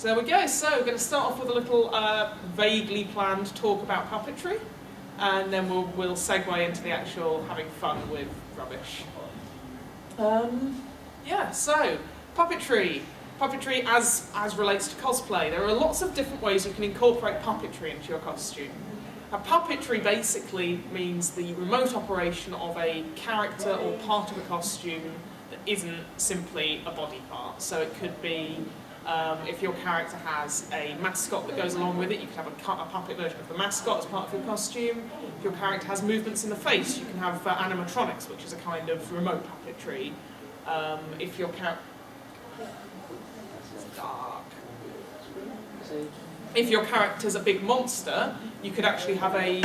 So there we go. So we're going to start off with a little vaguely planned talk about puppetry, and then we'll segue into the actual having fun with rubbish. Yeah, so puppetry. Puppetry as relates to cosplay. There are lots of different ways you can incorporate puppetry into your costume. Now, puppetry basically means the remote operation of a character or part of a costume that isn't simply a body part. So it could be, if your character has a mascot that goes along with it, you could have a puppet version of the mascot as part of your costume. If your character has movements in the face, you can have animatronics, which is a kind of remote puppetry. If your character... dark. If your character's a big monster, you could actually have a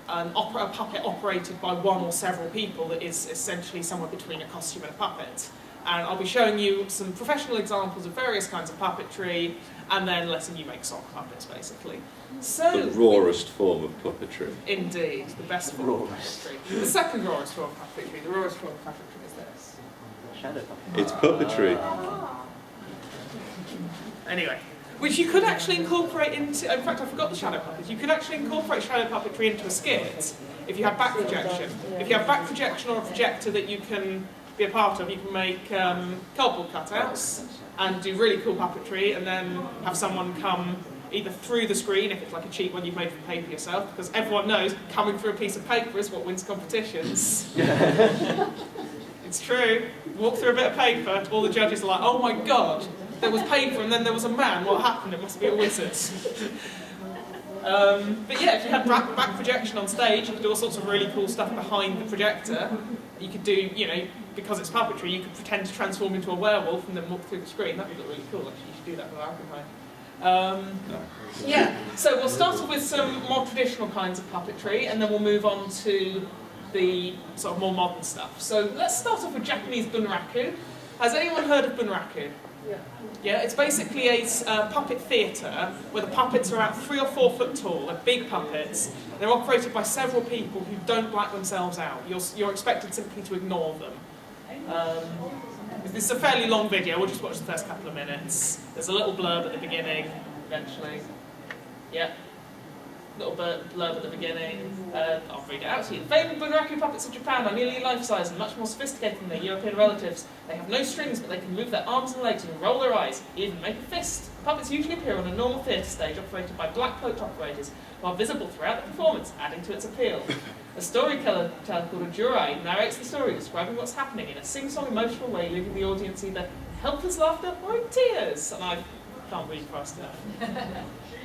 puppet operated by one or several people that is essentially somewhere between a costume and a puppet. And I'll be showing you some professional examples of various kinds of puppetry, and then letting you make sock puppets, basically. So, the rawest form of puppetry. Indeed, the best form of puppetry. The second rawest form of puppetry, the rawest form of puppetry is this. Shadow puppetry. It's puppetry. Anyway, which you could actually incorporate into, in fact I forgot the shadow puppet, you could actually incorporate shadow puppetry into a skit if you have back projection. If you have back projection or a projector that you can be a part of, you can make cardboard cutouts and do really cool puppetry, and then have someone come either through the screen, if it's like a cheap one you've made from paper yourself, because everyone knows coming through a piece of paper is what wins competitions. It's true. Walk through a bit of paper, all the judges are like, oh my god, there was paper and then there was a man, what happened? It must be a wizard. But yeah, if you had back projection on stage, you could do all sorts of really cool stuff behind the projector. You could do, you know, because it's puppetry, you could pretend to transform into a werewolf and then walk through the screen. That would look really cool, actually. You should do that with Alchemy. Yeah, so we'll start off with some more traditional kinds of puppetry, and then we'll move on to the sort of more modern stuff. So let's start off with Japanese bunraku. Has anyone heard of bunraku? Yeah, it's basically a puppet theatre where the puppets are about 3 or 4 foot tall. They're big puppets. They're operated by several people who don't black themselves out. You're expected simply to ignore them. This is a fairly long video. We'll just watch the first couple of minutes. There's a little blurb at the beginning, eventually. Yeah. Little blurb at the beginning. I'll read it out to you. The famed bunraku puppets of Japan are nearly life-size and much more sophisticated than their European relatives. They have no strings, but they can move their arms and legs and roll their eyes, even make a fist. The puppets usually appear on a normal theatre stage operated by black-cloaked operators, while visible throughout the performance, adding to its appeal. A storyteller called a jurai narrates the story, describing what's happening in a sing-song emotional way, leaving the audience either in helpless laughter or in tears. And I can't read fast enough.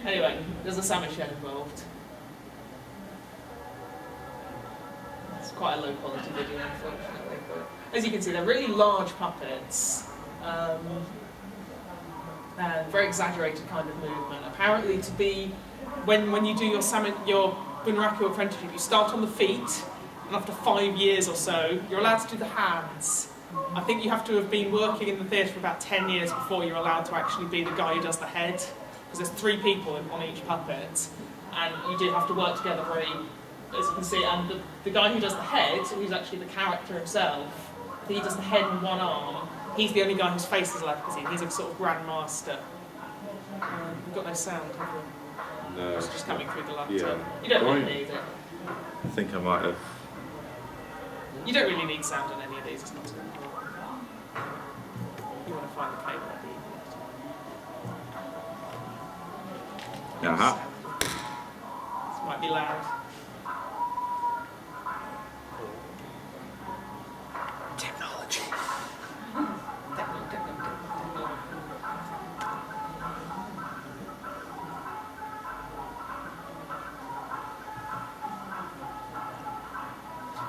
Anyway, there's a sandwich shed involved. It's quite a low quality video, unfortunately. But as you can see, they're really large puppets. And very exaggerated kind of movement. Apparently to be, when you do your bunraku apprenticeship, you start on the feet, and after 5 years or so, you're allowed to do the hands. I think you have to have been working in the theatre for about 10 years before you're allowed to actually be the guy who does the head. Because there's 3 people on each puppet, and you do have to work together very, as you can see, and the guy who does the head, who's actually the character himself, he does the head in one arm, he's the only guy whose face is allowed to be seen. He's a sort of grandmaster. We've got no sound, have we? No. It's just coming through the laptop. Yeah. You don't really need it. I think I might have. You don't really need sound on any of these, it's not so important. You want to find the cable. Aha. This might be loud. Technology.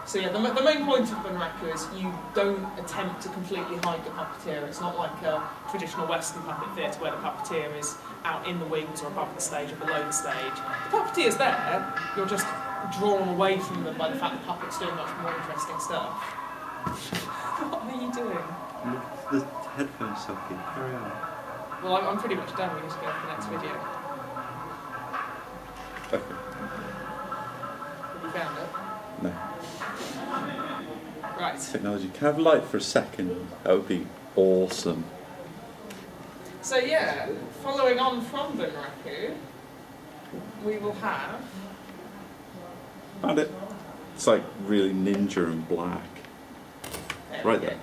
So yeah, the main point of bunraku is you don't attempt to completely hide the puppeteer. It's not like a traditional Western puppet theatre where the puppeteer is out in the wings or above the stage or below the stage. The puppeteer's there, you're just drawn away from them by the fact the puppet's doing much more interesting stuff. What are you doing? The headphone socket. Carry on. Well, I'm pretty much done. We need to go to the next video. Okay. Have you found it? No. Right. Technology. Can I have light for a second? That would be awesome. So yeah, following on from Bunraku, we will have... Found it. It's like really ninja and black. Right there.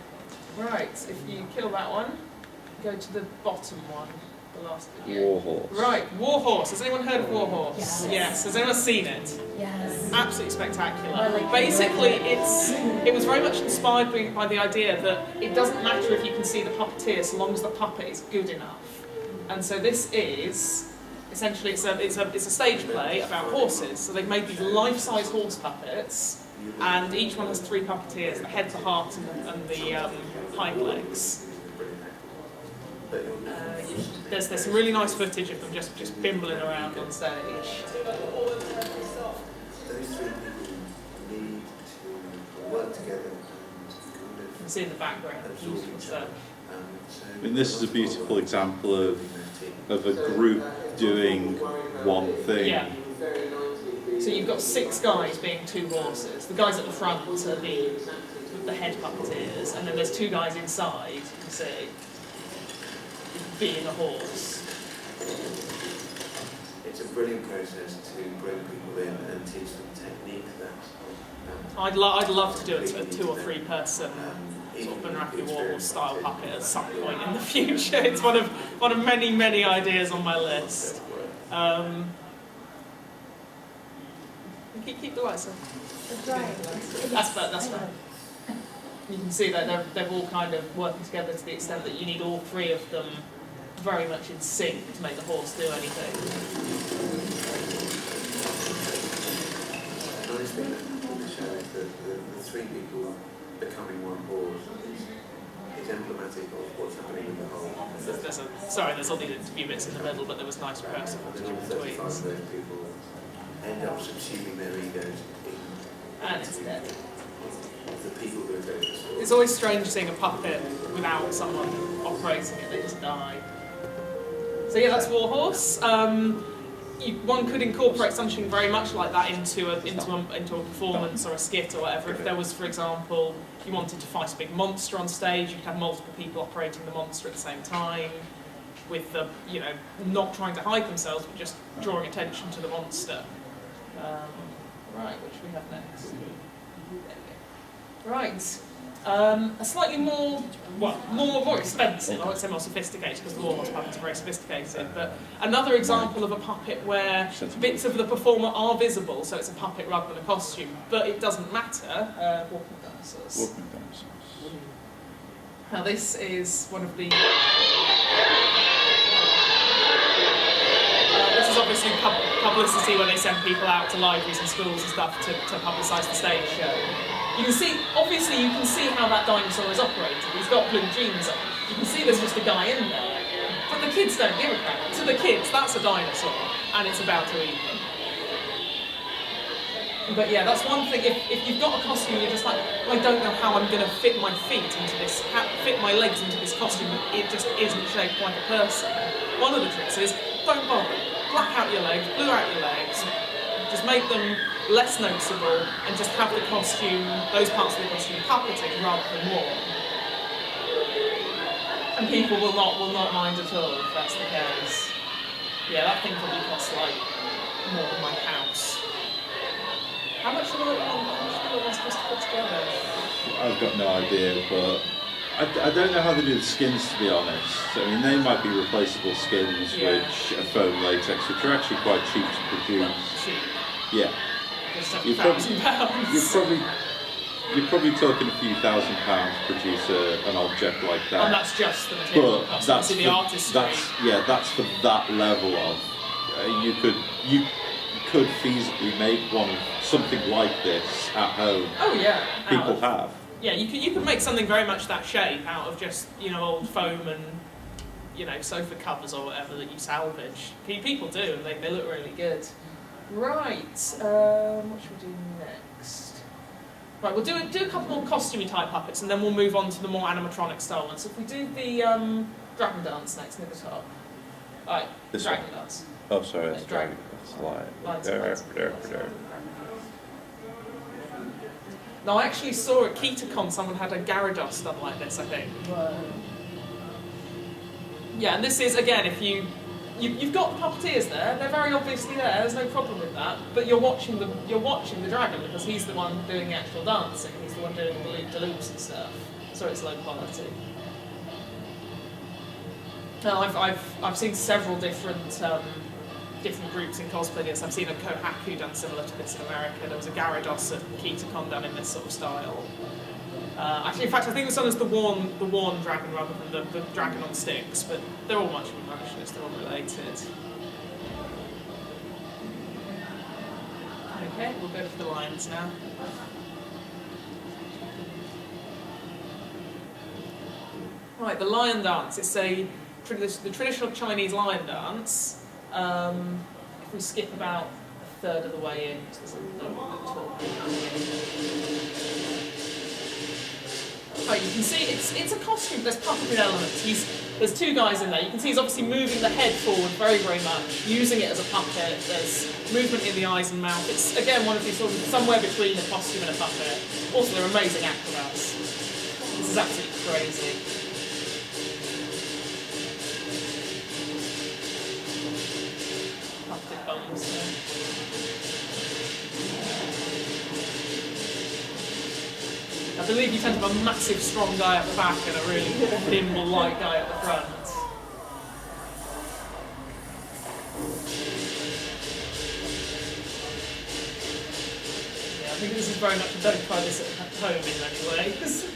Right, if you kill that one, go to the bottom one, the last video. Warhorse. Right, Warhorse. Has anyone heard of Warhorse? Yes. Has anyone seen it? Yes. Absolutely spectacular. Well, like, basically, it was very much inspired by the idea that it doesn't matter if you can see the puppeteer so long as the puppet is good enough. And so this is essentially it's a stage play about horses. So they've made these life-size horse puppets, and each one has 3 puppeteers: the head, the heart, and the hind legs. There's some really nice footage of them just bimbling around on stage. Those 3 people need to work together and You can see in the background the beautiful stuff. I mean, this is a beautiful example of a group doing one thing. Yeah. So you've got 6 guys being 2 horses. The guys at the front are the head puppeteers, and then there's 2 guys inside, you can see, being a horse. it's a brilliant process to bring people in and teach them technique that I'd love to do a 2 or 3 person sort of Bunraku Warhorse style puppet at some point in the future. It's one of many ideas on my list. Keep the lights on. That's fair. You can see that they're all kind of working together to the extent that you need all 3 of them very much in sync to make the horse do anything. The nice thing about the show is that the 3 people becoming one horse is emblematic of what's happening in the whole. There's all these interview bits in the middle, but there was nice rehearsal footage in between. 35 of those people end up subsuming their egos And it's dead. the people who are doing this. It's always strange seeing a puppet without someone operating it, they just die. So yeah, that's Warhorse. One could incorporate something very much like that into a performance or a skit or whatever. If there was, for example, you wanted to fight a big monster on stage, you could have multiple people operating the monster at the same time, with the, not trying to hide themselves, but just drawing attention to the monster. Right, which we have next. Right. A slightly more expensive, I won't say more sophisticated because the Warhorse puppets are very sophisticated, but another example of a puppet where bits of the performer are visible, so it's a puppet rather than a costume, but it doesn't matter. Walking dinosaurs. Walking dinosaurs. Now this is one of the... this is obviously publicity where they send people out to libraries and schools and stuff to publicise the stage show. You can see how that dinosaur is operated. He's got blue jeans on. You can see there's just a guy in there. But the kids don't give a crap. To the kids, that's a dinosaur, and it's about to eat them. But yeah, that's one thing. If you've got a costume, you're just like, I don't know how I'm going to fit my feet into this, fit my legs into this costume. It just isn't shaped like a person. One of the tricks is, don't bother. Black out your legs, blue out your legs. Just make them less noticeable and just have the costume, those parts of the costume puppeted rather than worn. And people will not mind at all if that's the case. Yeah, that thing probably costs like more than my house. How much are they supposed to put together? I've got no idea, but I don't know how they do the skins, to be honest. I mean, they might be replaceable skins, which are foam latex, which are actually quite cheap to produce. Cheap. Yeah. You're probably talking a few £1,000 to produce an object like that. And that's just the material. But that's the artistry. That's for that level of. You could feasibly make something like this at home. Oh yeah. People have. Yeah, you could make something very much that shape out of just old foam and sofa covers or whatever that you salvage. People do, and they look really good. Right, what should we do next? Right, we'll do a couple more costumey type puppets, and then we'll move on to the more animatronic style ones. So if we do the dragon dance next near the top. Alright, dragon dance. Oh, sorry, that's dragon. That's light. Now, I actually saw at KitaCon someone had a Gyarados done like this, I think. Whoa. Yeah, and this is, again, if you've got the puppeteers there, they're very obviously there, there's no problem with that, but you're watching the dragon because he's the one doing the actual dancing, he's the one doing the loops and stuff, so it's low quality. Now, I've seen several different groups in cosplay this. I've seen a Kohaku done similar to this in America. There was a Gyarados at KitaCon done in this sort of style. Actually, in fact, I think this one is the worn dragon rather than the dragon on sticks, but they're all much more motionless, they're all related. Okay, we'll go for the lions now. Right, the lion dance. It's the traditional Chinese lion dance. If we skip about a third of the way in, there's a little talk. Right, you can see it's a costume. There's puppetry elements. There's two guys in there. You can see he's obviously moving the head forward very, very much, using it as a puppet. There's movement in the eyes and mouth. It's again one of these sort of somewhere between a costume and a puppet. Also, they're amazing acrobats. This is absolutely crazy. I believe you tend to have a massive, strong guy at the back and a really nimble, light guy at the front. Yeah, I think this is very much a don't try this at home in many ways.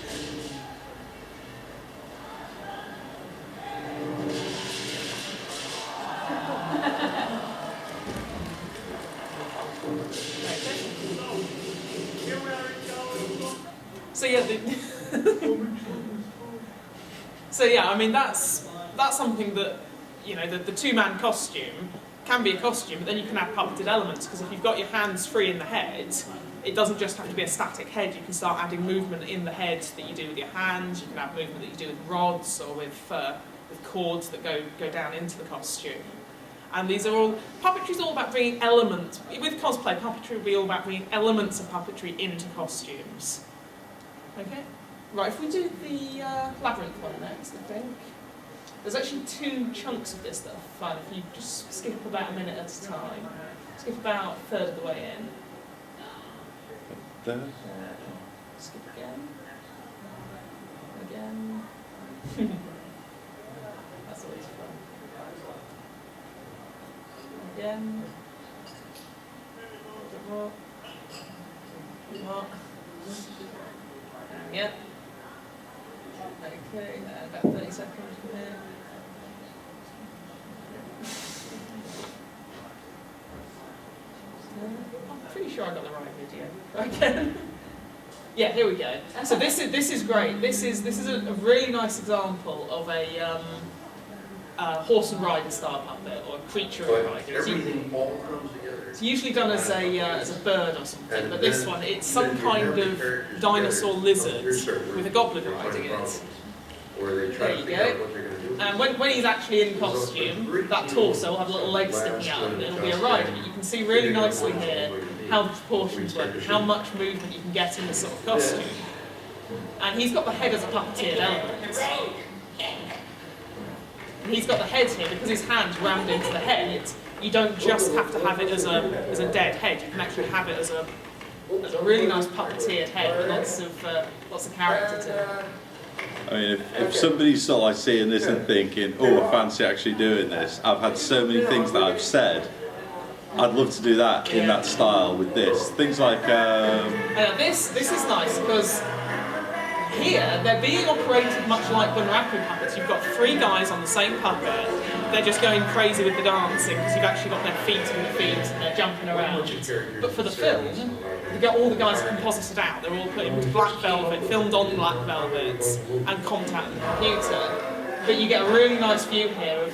So yeah, I mean that's something that, you know, the two-man costume can be a costume, but then you can add puppeted elements, because if you've got your hands free in the head, it doesn't just have to be a static head. You can start adding movement in the head that you do with your hands. You can add movement that you do with rods or with cords that go down into the costume. And these are all, puppetry is all about bringing elements. With cosplay, puppetry will be all about bringing elements of puppetry into costumes. Okay, right, if we do the labyrinth one next, I think. There's actually two chunks of this that are fun. If you just skip about a minute at a time. Skip about a third of the way in. Skip again. Again. That's always fun. Again. A bit more. More. Yep. Okay, about 30 seconds from here. I'm pretty sure I got the right video. Again. Yeah, here we go. So this is great. This is a really nice example of a horse and rider style puppet, or a creature and rider. Everything all comes together. It's usually done as a bird or something, but this one, it's some kind of dinosaur lizard with a goblin riding it. There you go. And when he's actually in costume, that torso will have little legs sticking out and it'll be a rider. But you can see really nicely here how the proportions work and how much movement you can get in this sort of costume. And he's got the head as a puppeteered element. And he's got the head here, because his hand's rammed into the head. You don't just have to have it as a dead head. You can actually have it as a really nice puppeteered head with lots of character to it. I mean, if somebody's sort of like seeing this and thinking, oh, I fancy actually doing this, I've had so many things that I've said, I'd love to do that in that style with this. Things like... This is nice, because here, they're being operated much like Bunraku puppets. You've got three guys on the same puppet. They're just going crazy with the dancing, because you've actually got their feet in the feet and they're jumping around. But for the film, you get all the guys composited out. They're all put into black velvet, filmed on black velvet, and contact the computer. But you get a really nice view here of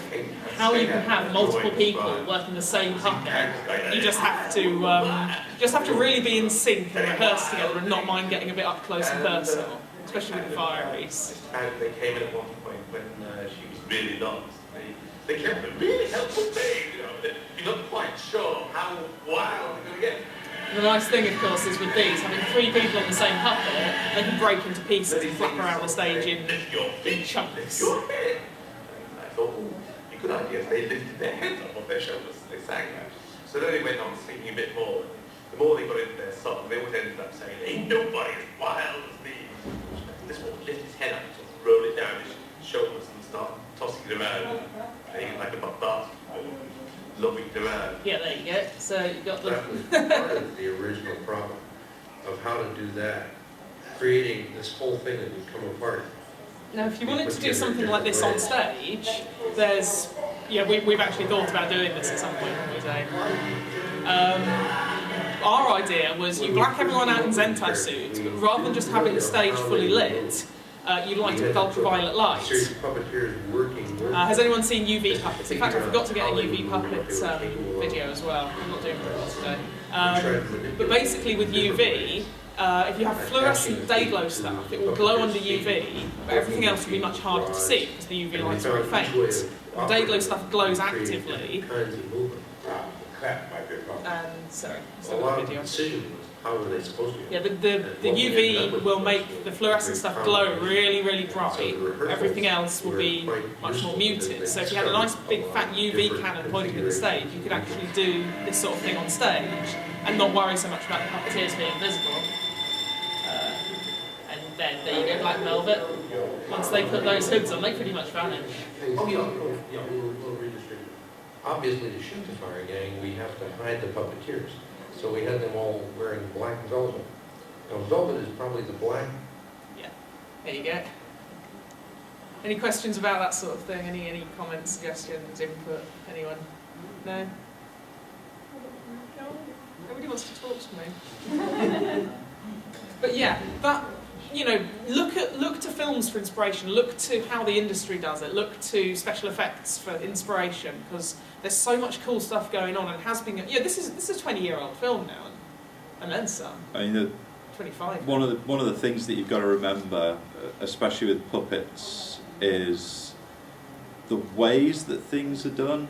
how you can have multiple people working the same puppet. You just have to really be in sync and rehearse together, and not mind getting a bit up close and personal, especially with the fireys. They came in at one point when she was really lost. They kept a really helpful thing, you know, that you're not quite sure how wild they're going to get. The nice thing, of course, is with these, having three people on the same puppet, they can break into pieces and flap around the stage in chunks. Your head. I thought, they lifted their heads up off their shoulders and they sang that. So then they went on singing a bit more. The more they got into their song, they always ended up saying, ain't nobody as wild as me. This one would lift his head up, sort of roll it down his shoulders and start tossing it around, playing like a barbarian, lobbing it around. Yeah, there you go. So you got the... That was part of the original problem of how to do that, creating this whole thing that would come apart. Now, if you wanted to do something like this on stage, there's... Yeah, we've actually thought about doing this at some point, haven't we, Dave? Our idea was you black everyone out in Zentai suits, but rather than just having the stage fully lit, you light it with ultraviolet light. Series of puppeteers working. Has anyone seen UV puppets? In fact, I forgot to get a UV puppets video as well. I'm not doing very well today. But basically with UV, if you have fluorescent day glow stuff, it will glow under UV, but everything else will be much harder to see because the UV lights are very faint. The day glow stuff glows actively. And sorry, A lot of the decision was how were they supposed to go? yeah, the UV will make the fluorescent stuff glow really, really bright. Everything else will be much more muted. So if you had a nice big fat UV cannon pointing at the stage, you could actually do this sort of thing on stage and not worry so much about the puppeteers being visible. And then there you go, Black Velvet. Once they put those hoods on, they pretty much vanish. Oh yeah, we'll redistribute. Obviously, to shoot the fire gang, we have to hide the puppeteers. So we had them all wearing black velvet. Now, velvet is probably the black. Yeah, there you go. Any questions about that sort of thing? Any comments, suggestions, input? Anyone? No? Nobody wants to talk to me. But yeah, that, you know, look to films for inspiration. Look to how the industry does it. Look to special effects for inspiration, because there's so much cool stuff going on, and has been. Yeah, this is a 20-year-old film now, and then some. I mean, 25. one of the things that you've got to remember, especially with puppets, is the ways that things are done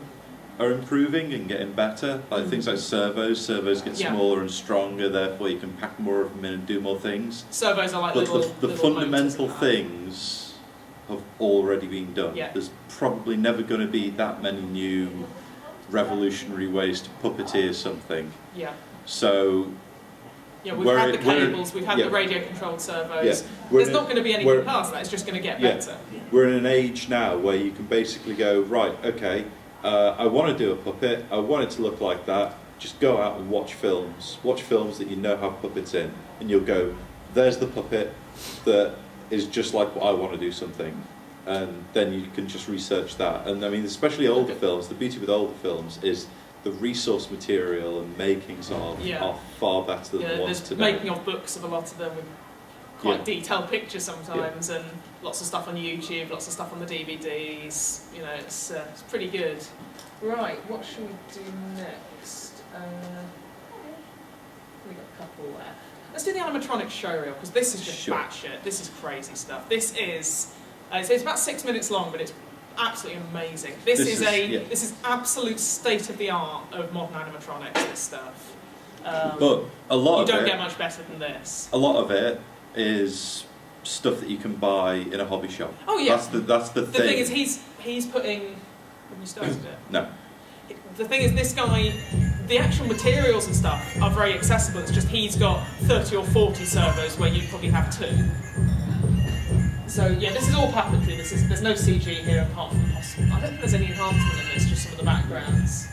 are improving and getting better. Like things like servos get smaller and stronger, therefore you can pack more of them in and do more things. Servos are like but little the little fundamental motors things have already been done. Yeah. There's probably never going to be that many new revolutionary ways to puppeteer something. Yeah. So yeah, we've had the cables, we've had the radio-controlled servos. There's not going to be anything past that. It's just going to get better. We're in an age now where you can basically go, right, okay, I want to do a puppet, I want it to look like that, just go out and watch films that you know have puppets in, and you'll go, there's the puppet that is just like what I want to do something, and then you can just research that. And I mean, especially older films, the beauty with older films is the resource material and makings are far better than the ones today. There's making of books of a lot of them with quite detailed pictures sometimes, and lots of stuff on YouTube, lots of stuff on the DVDs. You know, it's pretty good. Right, what should we do next? We got a couple there. Let's do the animatronic showreel, because this is just batshit. This is crazy stuff. This is it's about 6 minutes long, but it's absolutely amazing. This is absolute state of the art of modern animatronics. This stuff. But a lot of it, you don't get much better than this. A lot of it is stuff that you can buy in a hobby shop. Oh yeah. That's the thing. The thing is, he's putting. Have you started it? No. The thing is, this guy, the actual materials and stuff are very accessible. It's just he's got 30 or 40 servos where you probably have 2. So yeah, this is all puppetry. There's no CG here apart from possible. I don't think there's any enhancement in this. Just some of the backgrounds.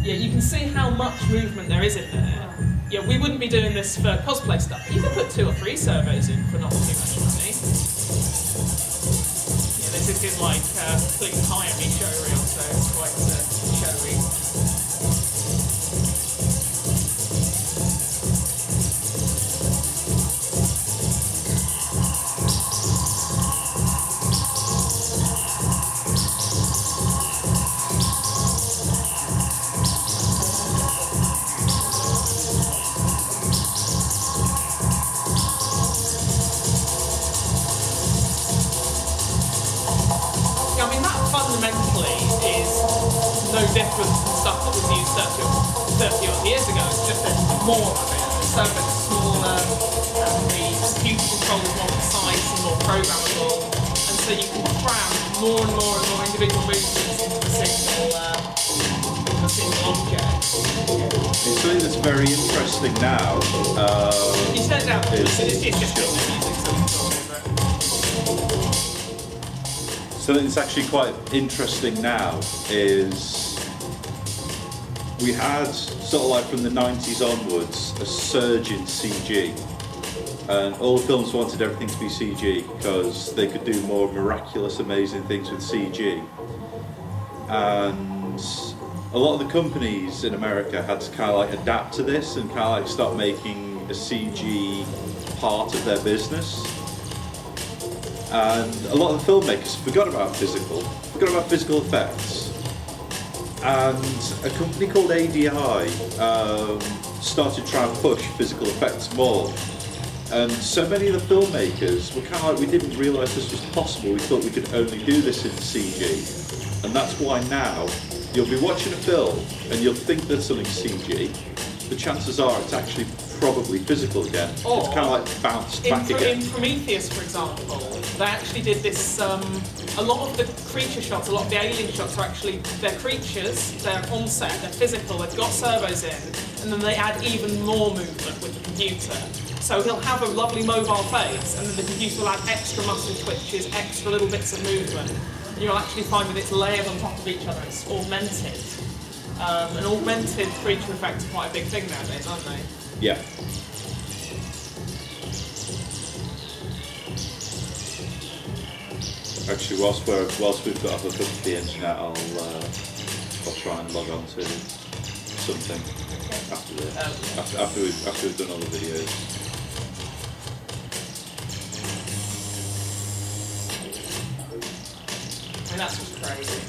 Yeah, you can see how much movement there is in there. Yeah, we wouldn't be doing this for cosplay stuff. You can put 2 or 3 servos in for not too much money. Yeah, this is his like completely hire me showreel, so it's quite showy. Different from stuff that was used 30 odd years ago. It's just there's more of it. It's so much smaller, and the computer control is more precise and more programmable, and so you can cram more and more individual movements into the scene. single object. It's something that's very interesting now. You turn it down, it's just music, Something that's actually quite interesting now is we had, sort of like from the 90s onwards, a surge in CG. And all the films wanted everything to be CG because they could do more miraculous, amazing things with CG. And a lot of the companies in America had to kind of like adapt to this and kind of like start making a CG part of their business. And a lot of the filmmakers forgot about physical effects. And a company called ADI started trying to push physical effects more. And so many of the filmmakers were kind of like, we didn't realise this was possible, we thought we could only do this in CG. And that's why now, you'll be watching a film and you'll think there's something CG, but chances are it's actually probably physical again. Or it's kind of like bounced back again. In Prometheus, for example, they actually did this, a lot of the creature shots, a lot of the alien shots are actually, they're creatures, they're on set, they're physical, they've got servos in, and then they add even more movement with the computer. So he'll have a lovely mobile face, and then the computer will add extra muscle twitches, extra little bits of movement. And you'll actually find that it's layered on top of each other, it's augmented. And augmented creature effects are quite a big thing nowadays, aren't they? Yeah. Actually, whilst we've got up the internet, I'll try and log on to something after this. After we've done all the videos. I mean, that's just crazy.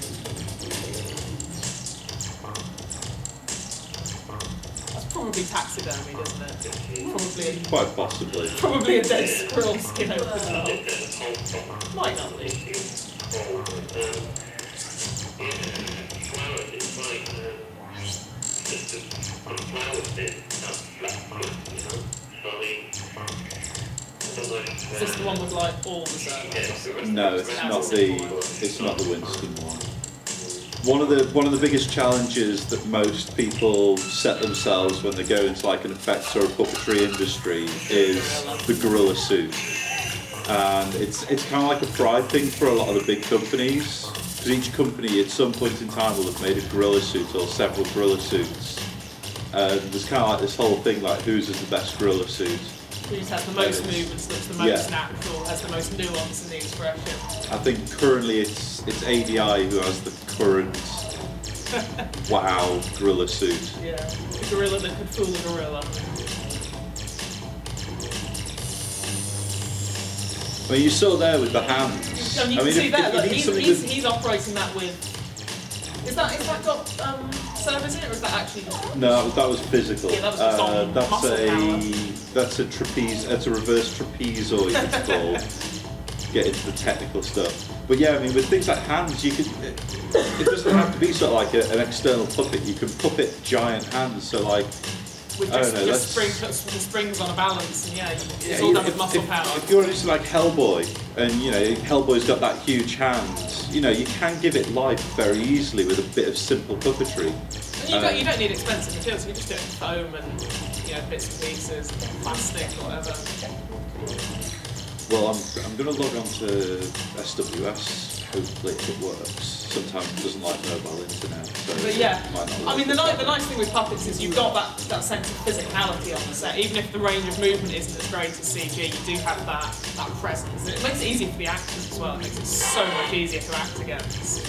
That's probably taxidermy, isn't it? Quite possibly. Probably a dead squirrel skin over the top. Might not be. Is this the one with like all the servos? No, it's not the Winston one. One of the biggest challenges that most people set themselves when they go into like an effects or a puppetry industry is the gorilla suit. And it's kind of like a pride thing for a lot of the big companies, because each company at some point in time will have made a gorilla suit or several gorilla suits. And there's kind of like this whole thing like whose is the best gorilla suit. Who's has the most movements, looks the most natural, has the most nuance in the expression. I think currently it's ADI who has the current wow gorilla suit. Yeah, the gorilla that could fool a gorilla. I mean, you saw there with the hands. And you can see there that he's operating that with. Is that got servos in it, or is that actually? No, that was physical. Yeah, that was just on muscle power. That's a trapeze. That's a reverse trapezoid. It's called. Get into the technical stuff. But yeah, I mean, with things like hands, you can. It doesn't have to be sort of like an external puppet. You can puppet giant hands. So like. With just the springs on a balance, and it's all done with muscle power. If you're just like Hellboy, and Hellboy's got that huge hand, you can give it life very easily with a bit of simple puppetry. And you don't need expensive materials. You just do it with foam and bits and pieces, plastic, whatever. Well, I'm going to log on to SWS. Hopefully it works. Sometimes it doesn't like mobile internet. So but yeah, I mean the nice nice thing with puppets is you've got that sense of physicality on the set. Even if the range of movement isn't as great as CG, you do have that presence. It makes it easier for the actors as well. It makes it so much easier to act against.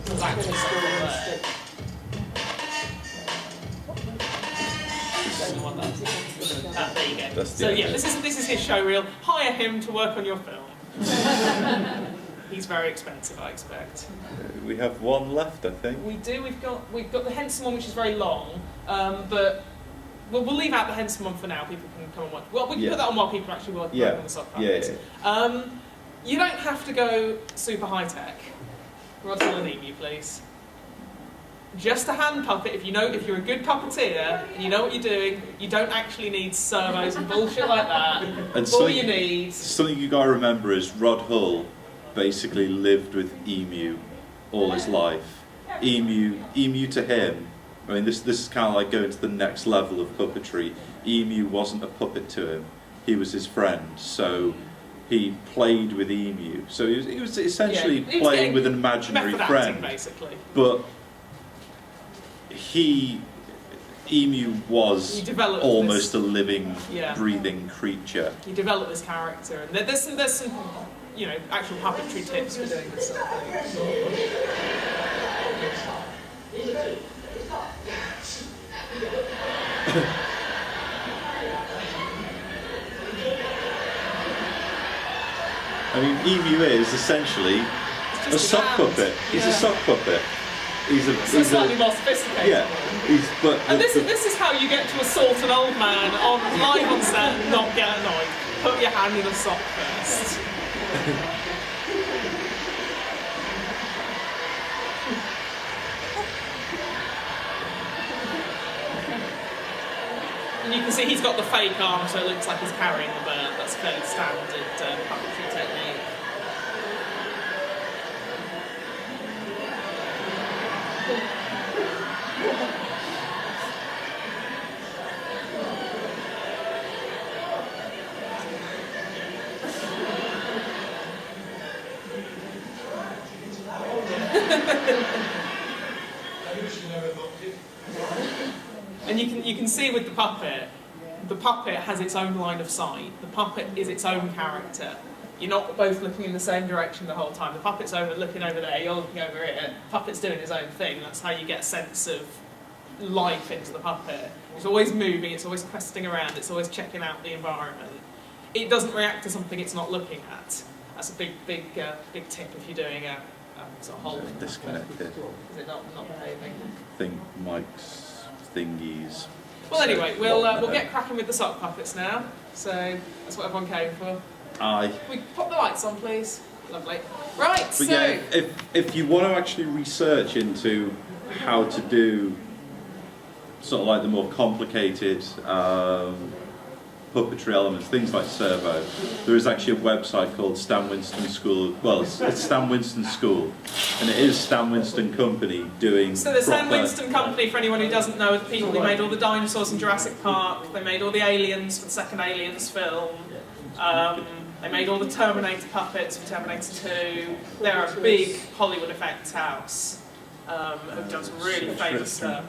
Because actors are there. There you go. So yeah, this is his show reel. Hire him to work on your film. He's very expensive, I expect. We have one left, I think. We do. We've got the Henson one, which is very long, but we'll leave out the Henson one for now. People can come and watch. Well, we can put that on while people are actually working on the subtitles. Yeah. You don't have to go super high tech. Rod Emu, please. Just a hand puppet. If you're a good puppeteer and you know what you're doing, you don't actually need servos and bullshit like that. And all you need. Something you gotta remember is Rod Hull basically lived with Emu all his life. Emu to him, I mean, this is kind of like going to the next level of puppetry. Emu wasn't a puppet to him; he was his friend. So he played with Emu. So he was essentially he was playing with an imaginary method friend. acting, basically. But Emu was He developed almost this- a living, Yeah. breathing creature. You develop this character, and there's some, you know, actual puppetry tips for doing this sort of thing. I mean, Emu is essentially a just sock an ant. puppet. He's Yeah. a sock puppet. He's So slightly more sophisticated. yeah. But And this is how you get to assault an old man live on set and not get annoyed. Put your hand in a sock first. And you can see he's got the fake arm, so it looks like he's carrying the bird. That's a fairly standard puppetry technique. And you can see with the puppet has its own line of sight. The puppet is its own character. You're not both looking in the same direction the whole time. The puppet's looking over there, you're looking over here. The puppet's doing his own thing. That's how you get a sense of life into the puppet. It's always moving, it's always questing around, it's always checking out the environment. It doesn't react to something it's not looking at. That's a big tip if you're doing a sort of whole disconnected. Is it not behaving? Think Mike's thingies. Well, anyway, we'll So, get cracking with the sock puppets now. So that's what everyone came for. Aye. Can we pop the lights on, please? Lovely. Right. But So yeah, if you want to actually research into how to do sort of like the more complicated puppetry elements, things like servo, there is actually a website called Stan Winston School. Well, it's Stan Winston School, and it is Stan Winston Company doing. So the Stan proper- Winston Company, for anyone who doesn't know, are the people who made all the dinosaurs in Jurassic Park. They made all the aliens for the second Aliens film. They made all the Terminator puppets for Terminator 2. They're a big Hollywood effects house who've done some really famous stuff.